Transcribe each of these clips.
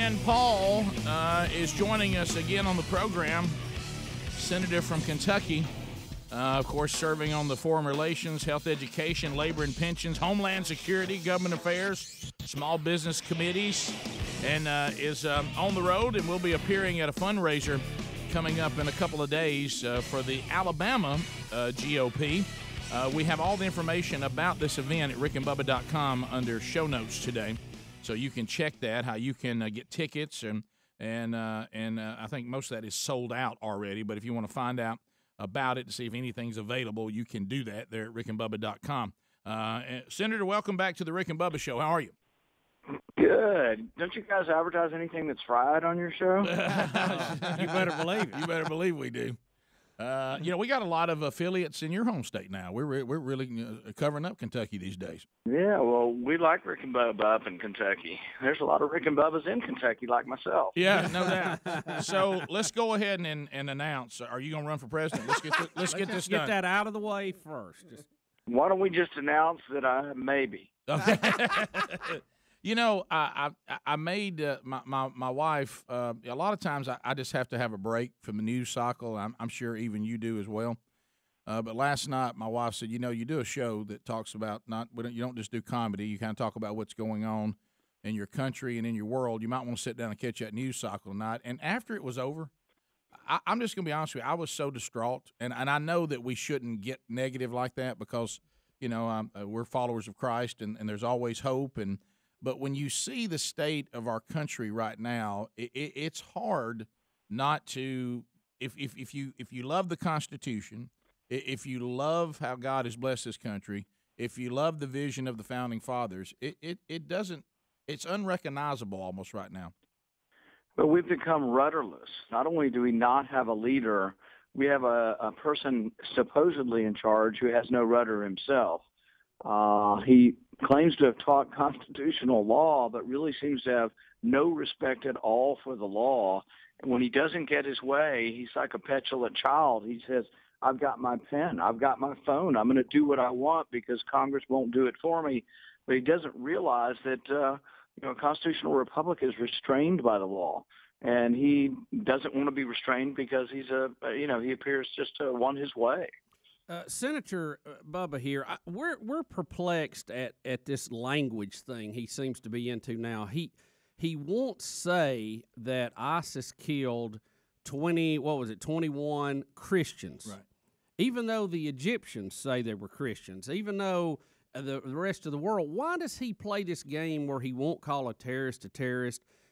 Rand Paul is joining us again on the program. Senator from Kentucky, of course, serving on the Foreign Relations, Health Education, Labor and Pensions, Homeland Security, Government Affairs, Small Business Committees, and is on the road and will be appearing at a fundraiser coming up in a couple of days for the Alabama GOP. We have all the information about this event at rickandbubba.com under show notes today, so you can check that, how you can get tickets, and I think most of that is sold out already, but if you want to find out about it to see if anything's available, you can do that there at rickandbubba.com. Senator, welcome back to the Rick and Bubba Show. How are you? Good. Don't you guys advertise anything that's fried on your show? You better believe it. You better believe we do. We got a lot of affiliates in your home state now. We're really covering up Kentucky these days. Yeah, well, we like Rick and Bubba up in Kentucky. There's a lot of Rick and Bubbas in Kentucky, like myself. Yeah, no doubt. So let's go ahead and announce. Are you going to run for president? Let's get this done. Get that out of the way first. Why don't we just announce that I maybe? Okay. You know, I made my wife. A lot of times, I just have to have a break from the news cycle. I'm sure even you do as well. But last night, my wife said, you do a show that talks about you don't just do comedy. You kind of talk about what's going on in your country and in your world. You might want to sit down and catch that news cycle tonight. And after it was over, I'm just going to be honest with you. I was so distraught, and I know that we shouldn't get negative like that because we're followers of Christ, and there's always hope. But when you see the state of our country right now, it's hard not to. If you love the Constitution, if you love how God has blessed this country, if you love the vision of the founding fathers, it's unrecognizable almost right now. But we've become rudderless. Not only do we not have a leader, we have a person supposedly in charge who has no rudder himself. He claims to have taught constitutional law, but really seems to have no respect at all for the law. And when he doesn't get his way, he's like a petulant child. He says, I've got my pen, I've got my phone, I'm going to do what I want because Congress won't do it for me. But he doesn't realize that a constitutional republic is restrained by the law. And he doesn't want to be restrained because he appears just to want his way. Senator Bubba here, we're perplexed at this language thing he seems to be into now. He won't say that ISIS killed 21 Christians, right? Even though the Egyptians say they were Christians, even though the rest of the world. Why does he play this game where he won't call a terrorist?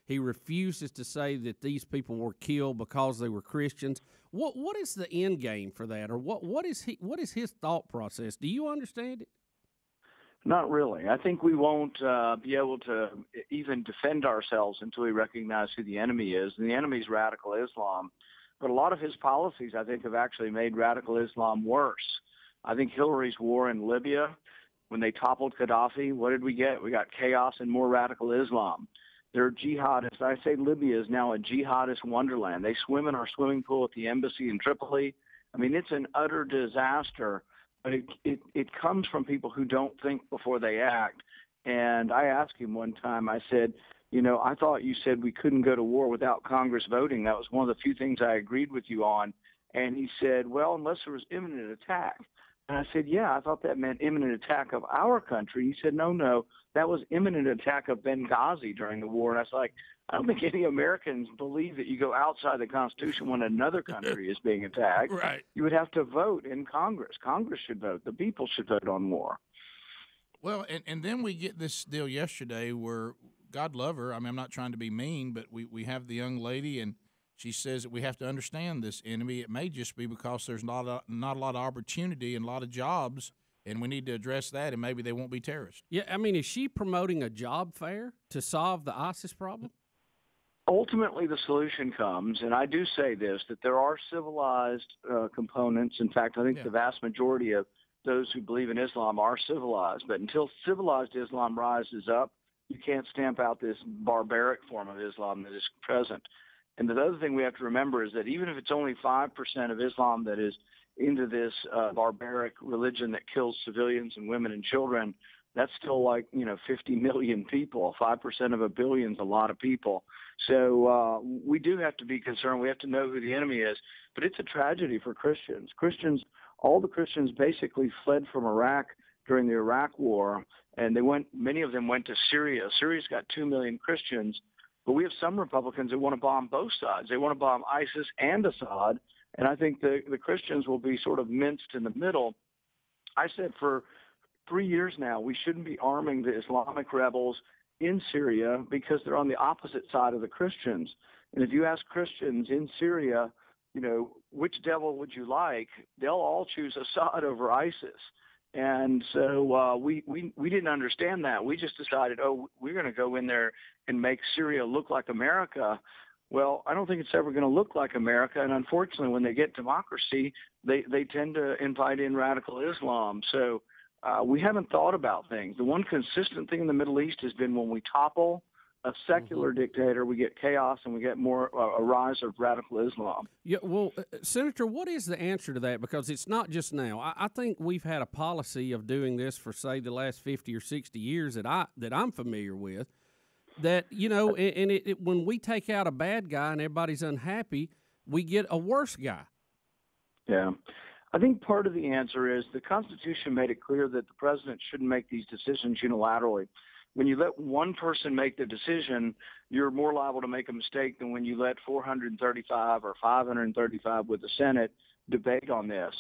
He refuses to say that these people were killed because they were Christians. What is the end game for that, or what is his thought process? Do you understand it? Not really. I think we won't be able to even defend ourselves until we recognize who the enemy is, and the enemy is radical Islam. But a lot of his policies, I think, have actually made radical Islam worse. I think Hillary's war in Libya, when they toppled Gaddafi, what did we get? We got chaos and more radical Islam. They're jihadists. I say Libya is now a jihadist wonderland. They swim in our swimming pool at the embassy in Tripoli. I mean, it's an utter disaster, but it comes from people who don't think before they act. And I asked him one time, I said, I thought you said we couldn't go to war without Congress voting. That was one of the few things I agreed with you on. And he said, well, unless there was imminent attack. And I said, yeah, I thought that meant imminent attack of our country. He said, no, that was imminent attack of Benghazi during the war. And I was like, I don't think any Americans believe that you go outside the Constitution when another country is being attacked. Right. You would have to vote in Congress. Congress should vote. The people should vote on war. Well, and then we get this deal yesterday where, God love her, I mean, I'm not trying to be mean, but we have the young lady, and she says that we have to understand this enemy. It may just be because there's not a lot of opportunity and a lot of jobs, and we need to address that, and maybe they won't be terrorists. Yeah, I mean, is she promoting a job fair to solve the ISIS problem? Ultimately, the solution comes, and I do say this, that there are civilized components. In fact, I think the vast majority of those who believe in Islam are civilized. But until civilized Islam rises up, you can't stamp out this barbaric form of Islam that is present. And the other thing we have to remember is that even if it's only 5% of Islam that is into this barbaric religion that kills civilians and women and children, that's still like, 50 million people. 5% of a billion is a lot of people. So we do have to be concerned. We have to know who the enemy is. But it's a tragedy for Christians. All the Christians basically fled from Iraq during the Iraq War, and many of them went to Syria. Syria's got 2 million Christians, but we have some Republicans that want to bomb both sides. They want to bomb ISIS and Assad, and I think the Christians will be sort of minced in the middle. I said for 3 years now, we shouldn't be arming the Islamic rebels in Syria because they're on the opposite side of the Christians. And if you ask Christians in Syria, which devil would you like, they'll all choose Assad over ISIS. And so we didn't understand that. We just decided, we're going to go in there and make Syria look like America. Well, I don't think it's ever going to look like America. And unfortunately, when they get democracy, they tend to invite in radical Islam. So we haven't thought about things. The one consistent thing in the Middle East has been when we topple a secular dictator, we get chaos and we get more a rise of radical Islam. Yeah, well, Senator, what is the answer to that? Because it's not just now. I think we've had a policy of doing this for, say, the last 50 or 60 years that I'm familiar with. That when we take out a bad guy and everybody's unhappy, we get a worse guy. Yeah. I think part of the answer is the Constitution made it clear that the president shouldn't make these decisions unilaterally. When you let one person make the decision, you're more liable to make a mistake than when you let 435 or 535 with the Senate debate on this.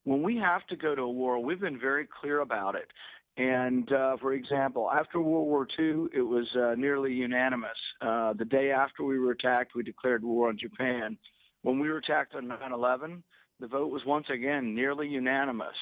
When we have to go to a war, we've been very clear about it. And, for example, after World War II, it was nearly unanimous. The day after we were attacked, we declared war on Japan. When we were attacked on 9/11, the vote was once again nearly unanimous.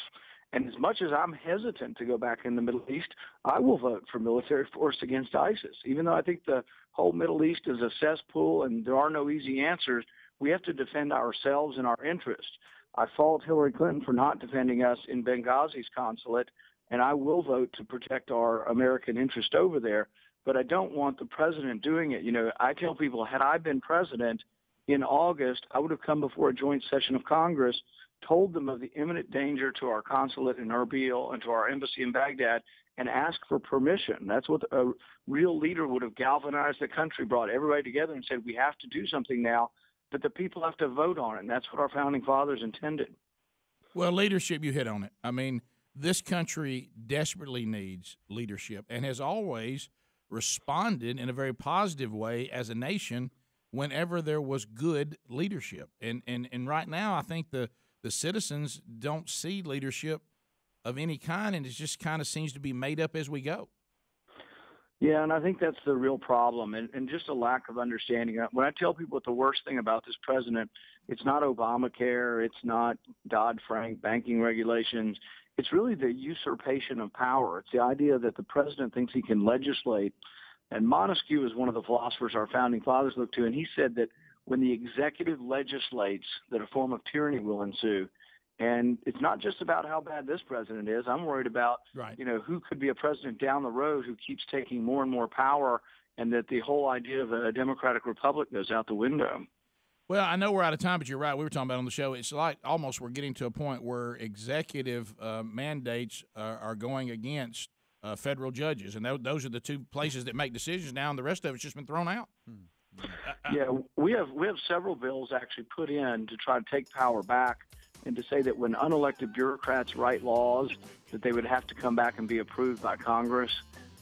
And as much as I'm hesitant to go back in the Middle East, I will vote for military force against ISIS. Even though I think the whole Middle East is a cesspool and there are no easy answers, we have to defend ourselves and our interests. I fault Hillary Clinton for not defending us in Benghazi's consulate, and I will vote to protect our American interest over there. But I don't want the president doing it. I tell people, had I been president in August, I would have come before a joint session of Congress, told them of the imminent danger to our consulate in Erbil and to our embassy in Baghdad, and asked for permission. That's what a real leader would have galvanized the country, brought everybody together and said, we have to do something now, but the people have to vote on it. And that's what our founding fathers intended. Well, leadership, you hit on it. I mean, this country desperately needs leadership and has always responded in a very positive way as a nation whenever there was good leadership. And right now, I think the citizens don't see leadership of any kind, and it just kind of seems to be made up as we go. Yeah, and I think that's the real problem, and just a lack of understanding. When I tell people what the worst thing about this president, it's not Obamacare, it's not Dodd-Frank banking regulations, it's really the usurpation of power. It's the idea that the president thinks he can legislate. And Montesquieu is one of the philosophers our founding fathers looked to, and he said that when the executive legislates, that a form of tyranny will ensue. And it's not just about how bad this president is. I'm worried about, who could be a president down the road who keeps taking more and more power, and that the whole idea of a democratic republic goes out the window. Well, I know we're out of time, but you're right. We were talking about on the show. It's like almost we're getting to a point where executive mandates are going against federal judges, and those are the two places that make decisions now, and the rest of it's just been thrown out. Yeah, we have several bills actually put in to try to take power back and to say that when unelected bureaucrats write laws, that they would have to come back and be approved by Congress.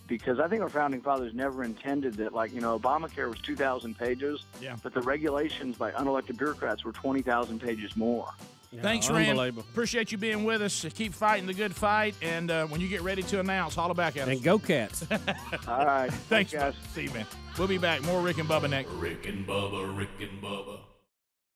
Because I think our founding fathers never intended that, Obamacare was 2,000 pages, but the regulations by unelected bureaucrats were 20,000 pages more. Yeah, thanks, Rand. Appreciate you being with us. Keep fighting the good fight, and when you get ready to announce, holler back at us. And go Cats. All right. Thanks, guys. See you, man. We'll be back. More Rick and Bubba next. Rick and Bubba, Rick and Bubba.